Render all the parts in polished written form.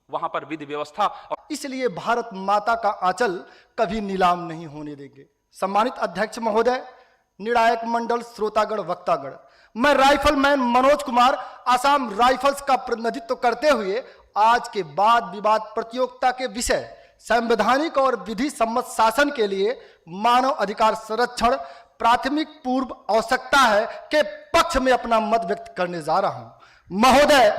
वहां पर विधि व्यवस्था और इसलिए भारत माता का आंचल कभी नीलाम नहीं होने देंगे। सम्मानित अध्यक्ष महोदय, निर्णायक मंडल, श्रोतागण, वक्तागण, मैं राइफलमैन मनोज कुमार आसाम राइफल्स का प्रतिनिधित्व करते हुए आज के वाद विवाद प्रतियोगिता के विषय संवैधानिक और विधि सम्मत शासन के लिए मानव अधिकार संरक्षण प्राथमिक पूर्व आवश्यकता है के पक्ष में अपना मत व्यक्त करने जा रहा हूं। महोदय,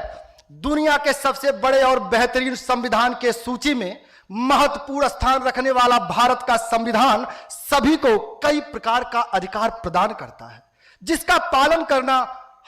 दुनिया के सबसे बड़े और बेहतरीन संविधान के सूची में महत्वपूर्ण स्थान रखने वाला भारत का संविधान सभी को कई प्रकार का अधिकार प्रदान करता है, जिसका पालन करना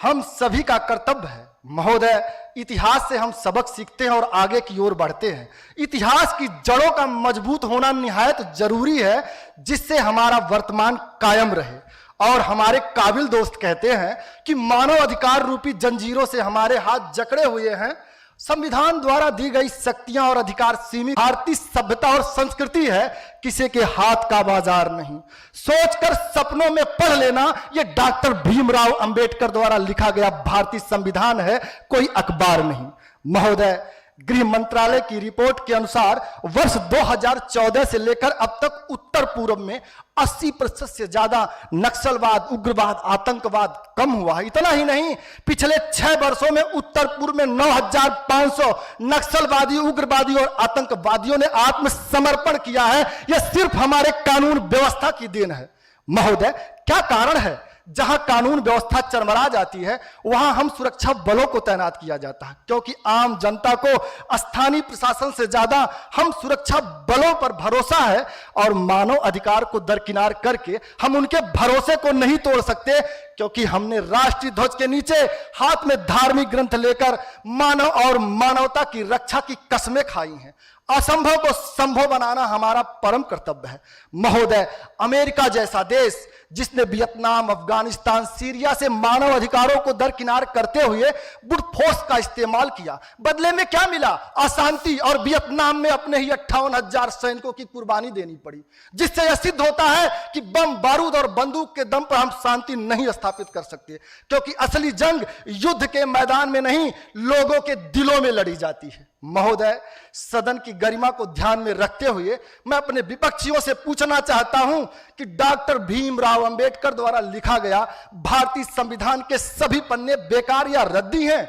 हम सभी का कर्तव्य है। महोदय, इतिहास से हम सबक सीखते हैं और आगे की ओर बढ़ते हैं। इतिहास की जड़ों का मजबूत होना निहायत जरूरी है, जिससे हमारा वर्तमान कायम रहे। और हमारे काबिल दोस्त कहते हैं कि मानव अधिकार रूपी जंजीरों से हमारे हाथ जकड़े हुए हैं। संविधान द्वारा दी गई शक्तियां और अधिकार सीमित। भारतीय सभ्यता और संस्कृति है, किसी के हाथ का बाजार नहीं। सोचकर सपनों में पढ़ लेना, यह डॉक्टर भीमराव अंबेडकर द्वारा लिखा गया भारतीय संविधान है, कोई अखबार नहीं। महोदय, गृह मंत्रालय की रिपोर्ट के अनुसार वर्ष 2014 से लेकर अब तक उत्तर पूर्व में 80% से ज्यादा नक्सलवाद, उग्रवाद, आतंकवाद कम हुआ है। इतना ही नहीं, पिछले 6 वर्षों में उत्तर पूर्व में 9500 नक्सलवादी, उग्रवादी और आतंकवादियों ने आत्मसमर्पण किया है। यह सिर्फ हमारे कानून व्यवस्था की देन है। महोदय, क्या कारण है जहां कानून व्यवस्था चरमरा जाती है वहां हम सुरक्षा बलों को तैनात किया जाता है, क्योंकि आम जनता को स्थानीय प्रशासन से ज्यादा हम सुरक्षा बलों पर भरोसा है और मानव अधिकार को दरकिनार करके हम उनके भरोसे को नहीं तोड़ सकते, क्योंकि हमने राष्ट्रीय ध्वज के नीचे हाथ में धार्मिक ग्रंथ लेकर मानव और मानवता की रक्षा की कसमें खाई हैं। असंभव को संभव बनाना हमारा परम कर्तव्य है। महोदय, अमेरिका जैसा देश जिसने वियतनाम, अफगानिस्तान, सीरिया से मानव अधिकारों को दरकिनार करते हुए ब्रूट फोर्स का इस्तेमाल किया, बदले में क्या मिला? अशांति। और वियतनाम में अपने ही 58,000 सैनिकों की कुर्बानी देनी पड़ी, जिससे यह सिद्ध होता है कि बम, बारूद और बंदूक के दम पर हम शांति नहीं स्थापित कर सकते, क्योंकि असली जंग युद्ध के मैदान में नहीं, लोगों के दिलों में लड़ी जाती है। महोदय, सदन की गरिमा को ध्यान में रखते हुए मैं अपने विपक्षियों से पूछना चाहता हूं कि डॉक्टर भीमराव अंबेडकर द्वारा लिखा गया भारतीय संविधान के सभी पन्ने बेकार या रद्दी हैं?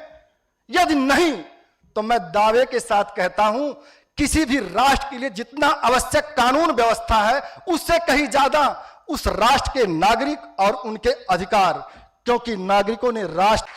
यदि नहीं, तो मैं दावे के साथ कहता हूं, किसी भी राष्ट्र के लिए जितना आवश्यक कानून व्यवस्था है, उससे कहीं ज्यादा उस राष्ट्र के नागरिक और उनके अधिकार, क्योंकि नागरिकों ने राष्ट्र